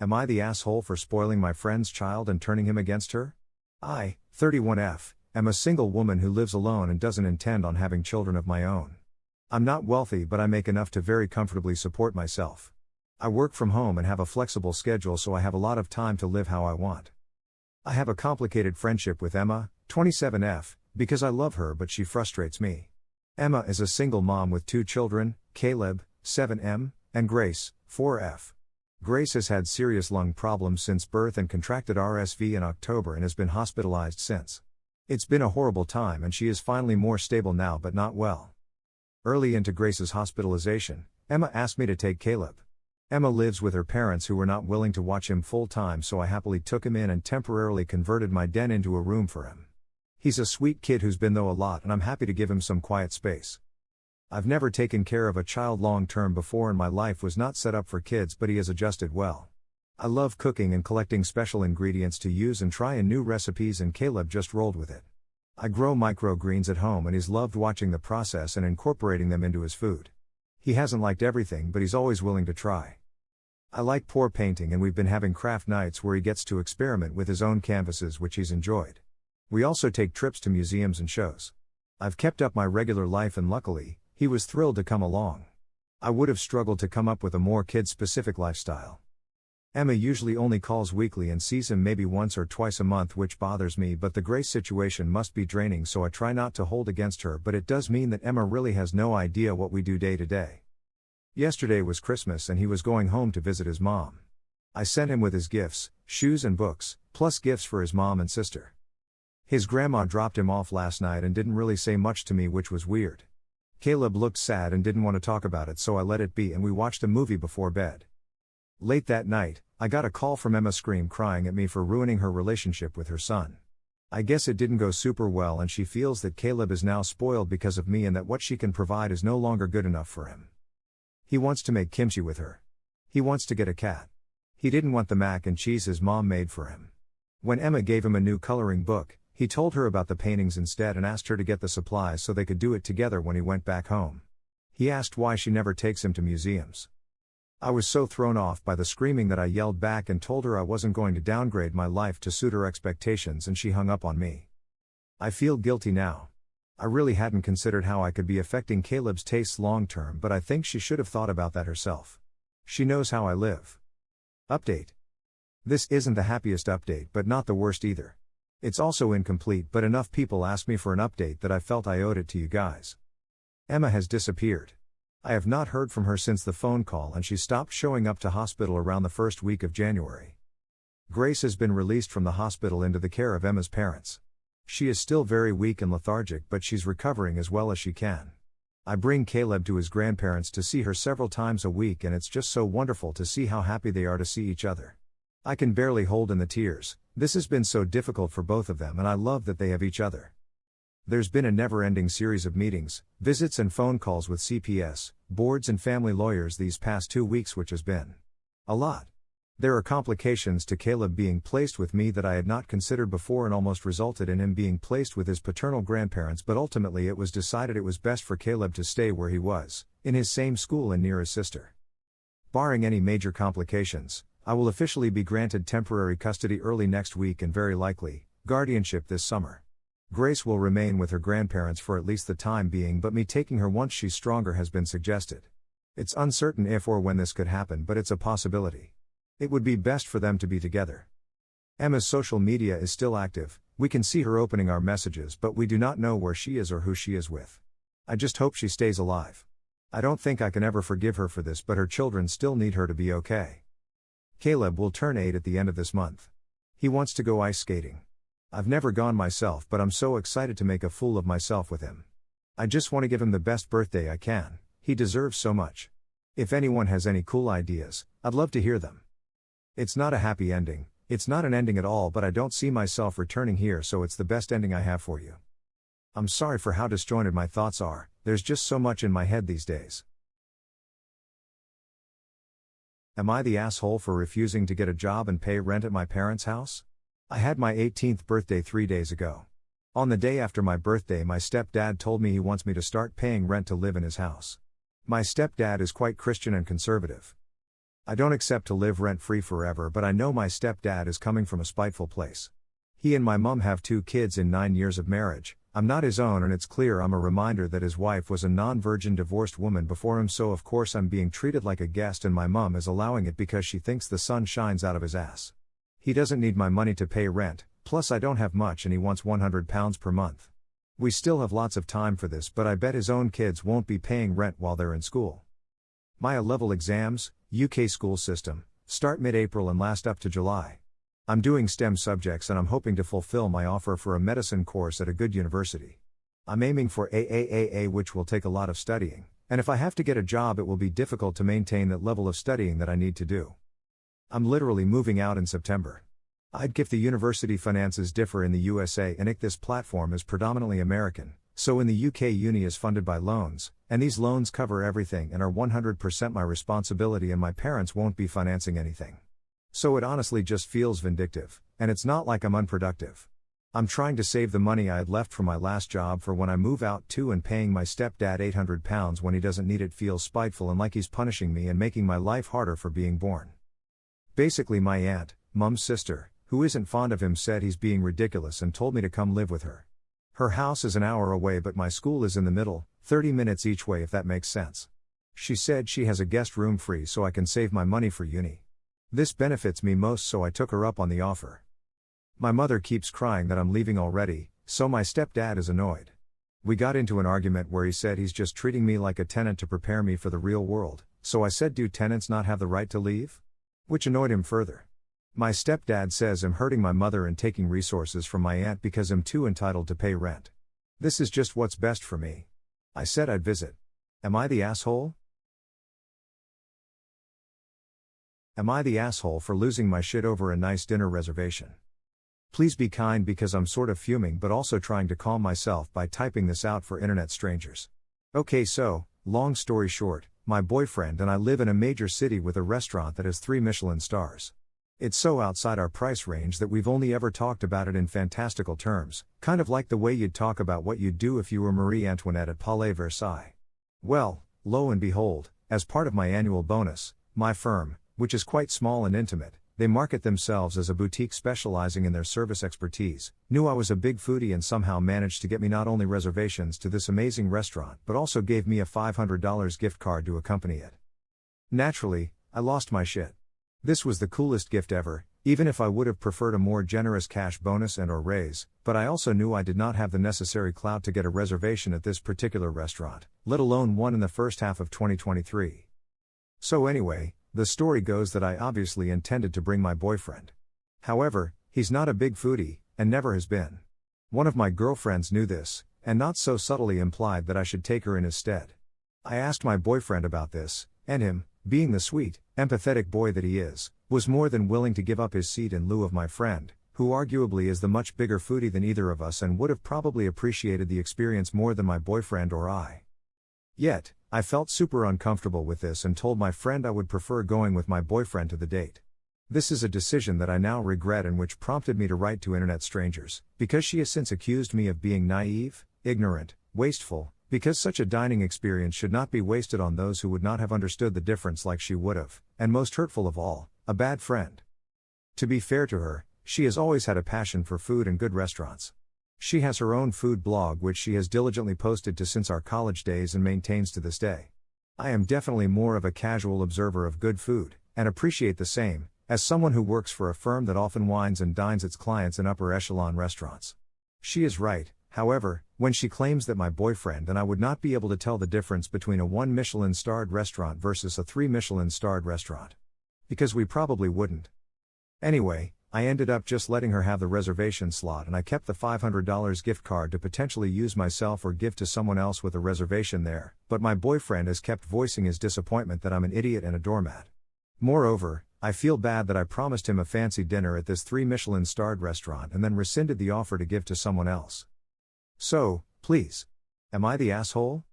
Am I the asshole for spoiling my friend's child and turning him against her? I, 31F, am a single woman who lives alone and doesn't intend on having children of my own. I'm not wealthy, but I make enough to very comfortably support myself. I work from home and have a flexible schedule, so I have a lot of time to live how I want. I have a complicated friendship with Emma, 27F, because I love her but she frustrates me. Emma is a single mom with 2 children, Caleb, 7M, and Grace, 4F. Grace has had serious lung problems since birth and contracted RSV in October and has been hospitalized since. It's been a horrible time and she is finally more stable now but not well. Early into Grace's hospitalization, Emma asked me to take Caleb. Emma lives with her parents who were not willing to watch him full time, so I happily took him in and temporarily converted my den into a room for him. He's a sweet kid who's been through a lot and I'm happy to give him some quiet space. I've never taken care of a child long term before and my life was not set up for kids, but he has adjusted well. I love cooking and collecting special ingredients to use and try new recipes, and Caleb just rolled with it. I grow microgreens at home and he's loved watching the process and incorporating them into his food. He hasn't liked everything, but he's always willing to try. I like pour painting and we've been having craft nights where he gets to experiment with his own canvases, which he's enjoyed. We also take trips to museums and shows. I've kept up my regular life and luckily, he was thrilled to come along. I would have struggled to come up with a more kid-specific lifestyle. Emma usually only calls weekly and sees him maybe once or twice a month, which bothers me, but the Grace situation must be draining, so I try not to hold against her, but it does mean that Emma really has no idea what we do day to day. Yesterday was Christmas and he was going home to visit his mom. I sent him with his gifts, shoes and books, plus gifts for his mom and sister. His grandma dropped him off last night and didn't really say much to me, which was weird. Caleb looked sad and didn't want to talk about it, so I let it be and we watched a movie before bed. Late that night, I got a call from Emma crying at me for ruining her relationship with her son. I guess it didn't go super well and she feels that Caleb is now spoiled because of me and that what she can provide is no longer good enough for him. He wants to make kimchi with her. He wants to get a cat. He didn't want the mac and cheese his mom made for him. When Emma gave him a new coloring book, he told her about the paintings instead and asked her to get the supplies so they could do it together when he went back home. He asked why she never takes him to museums. I was so thrown off by the screaming that I yelled back and told her I wasn't going to downgrade my life to suit her expectations, and she hung up on me. I feel guilty now. I really hadn't considered how I could be affecting Caleb's tastes long term, but I think she should have thought about that herself. She knows how I live. Update. This isn't the happiest update, but not the worst either. It's also incomplete, but enough people asked me for an update that I felt I owed it to you guys. Emma has disappeared. I have not heard from her since the phone call and she stopped showing up to hospital around the first week of January. Grace has been released from the hospital into the care of Emma's parents. She is still very weak and lethargic, but she's recovering as well as she can. I bring Caleb to his grandparents to see her several times a week and it's just so wonderful to see how happy they are to see each other. I can barely hold in the tears. This has been so difficult for both of them and I love that they have each other. There's been a never-ending series of meetings, visits and phone calls with CPS, boards and family lawyers these past 2 weeks, which has been a lot. There are complications to Caleb being placed with me that I had not considered before and almost resulted in him being placed with his paternal grandparents, but ultimately it was decided it was best for Caleb to stay where he was, in his same school and near his sister. Barring any major complications, I will officially be granted temporary custody early next week and very likely, guardianship this summer. Grace will remain with her grandparents for at least the time being, but me taking her once she's stronger has been suggested. It's uncertain if or when this could happen, but it's a possibility. It would be best for them to be together. Emma's social media is still active, we can see her opening our messages, but we do not know where she is or who she is with. I just hope she stays alive. I don't think I can ever forgive her for this, but her children still need her to be okay. Caleb will turn 8 at the end of this month. He wants to go ice skating. I've never gone myself, but I'm so excited to make a fool of myself with him. I just want to give him the best birthday I can. He deserves so much. If anyone has any cool ideas, I'd love to hear them. It's not a happy ending, it's not an ending at all, but I don't see myself returning here, so it's the best ending I have for you. I'm sorry for how disjointed my thoughts are, there's just so much in my head these days. Am I the asshole for refusing to get a job and pay rent at my parents' house? I had my 18th birthday 3 days ago. On the day after my birthday, my stepdad told me he wants me to start paying rent to live in his house. My stepdad is quite Christian and conservative. I don't accept to live rent-free forever, but I know my stepdad is coming from a spiteful place. He and my mum have 2 kids in 9 years of marriage. I'm not his own, and it's clear I'm a reminder that his wife was a non-virgin divorced woman before him, so of course I'm being treated like a guest, and my mum is allowing it because she thinks the sun shines out of his ass. He doesn't need my money to pay rent, plus I don't have much and he wants £100 per month. We still have lots of time for this, but I bet his own kids won't be paying rent while they're in school. My A-level exams, UK school system, start mid-April and last up to July. I'm doing STEM subjects and I'm hoping to fulfill my offer for a medicine course at a good university. I'm aiming for AAAA, which will take a lot of studying, and if I have to get a job it will be difficult to maintain that level of studying that I need to do. I'm literally moving out in September. If the university finances differ in the USA and this platform is predominantly American, so in the UK uni is funded by loans, and these loans cover everything and are 100% my responsibility, and my parents won't be financing anything. So it honestly just feels vindictive, and it's not like I'm unproductive. I'm trying to save the money I had left from my last job for when I move out too, and paying my stepdad £800 when he doesn't need it feels spiteful and like he's punishing me and making my life harder for being born. Basically my aunt, mum's sister, who isn't fond of him, said he's being ridiculous and told me to come live with her. Her house is an hour away but my school is in the middle, 30 minutes each way if that makes sense. She said she has a guest room free so I can save my money for uni. This benefits me most, so I took her up on the offer. My mother keeps crying that I'm leaving already, so my stepdad is annoyed. We got into an argument where he said he's just treating me like a tenant to prepare me for the real world, so I said, do tenants not have the right to leave? Which annoyed him further. My stepdad says I'm hurting my mother and taking resources from my aunt because I'm too entitled to pay rent. This is just what's best for me. I said I'd visit. Am I the asshole? Am I the asshole for losing my shit over a nice dinner reservation? Please be kind, because I'm sort of fuming but also trying to calm myself by typing this out for internet strangers. Okay, so, long story short, my boyfriend and I live in a major city with a restaurant that has 3 Michelin stars. It's so outside our price range that we've only ever talked about it in fantastical terms, kind of like the way you'd talk about what you'd do if you were Marie Antoinette at Palais Versailles. Well, lo and behold, as part of my annual bonus, my firm, which is quite small and intimate, they market themselves as a boutique specializing in their service expertise, knew I was a big foodie and somehow managed to get me not only reservations to this amazing restaurant but also gave me a $500 gift card to accompany it. Naturally, I lost my shit. This was the coolest gift ever, even if I would have preferred a more generous cash bonus and/or raise, but I also knew I did not have the necessary clout to get a reservation at this particular restaurant, let alone one in the first half of 2023. So anyway, the story goes that I obviously intended to bring my boyfriend. However, he's not a big foodie, and never has been. One of my girlfriends knew this, and not so subtly implied that I should take her in his stead. I asked my boyfriend about this, and him, being the sweet, empathetic boy that he is, was more than willing to give up his seat in lieu of my friend, who arguably is the much bigger foodie than either of us and would have probably appreciated the experience more than my boyfriend or I. Yet, I felt super uncomfortable with this and told my friend I would prefer going with my boyfriend to the date. This is a decision that I now regret and which prompted me to write to internet strangers, because she has since accused me of being naive, ignorant, wasteful, because such a dining experience should not be wasted on those who would not have understood the difference like she would have, and most hurtful of all, a bad friend. To be fair to her, she has always had a passion for food and good restaurants. She has her own food blog which she has diligently posted to since our college days and maintains to this day. I am definitely more of a casual observer of good food, and appreciate the same, as someone who works for a firm that often wines and dines its clients in upper echelon restaurants. She is right, however, when she claims that my boyfriend and I would not be able to tell the difference between a 1 Michelin-starred restaurant versus a 3 Michelin-starred restaurant. Because we probably wouldn't. Anyway, I ended up just letting her have the reservation slot, and I kept the $500 gift card to potentially use myself or give to someone else with a reservation there, but my boyfriend has kept voicing his disappointment that I'm an idiot and a doormat. Moreover, I feel bad that I promised him a fancy dinner at this 3 Michelin-starred restaurant and then rescinded the offer to give to someone else. So, please. Am I the asshole?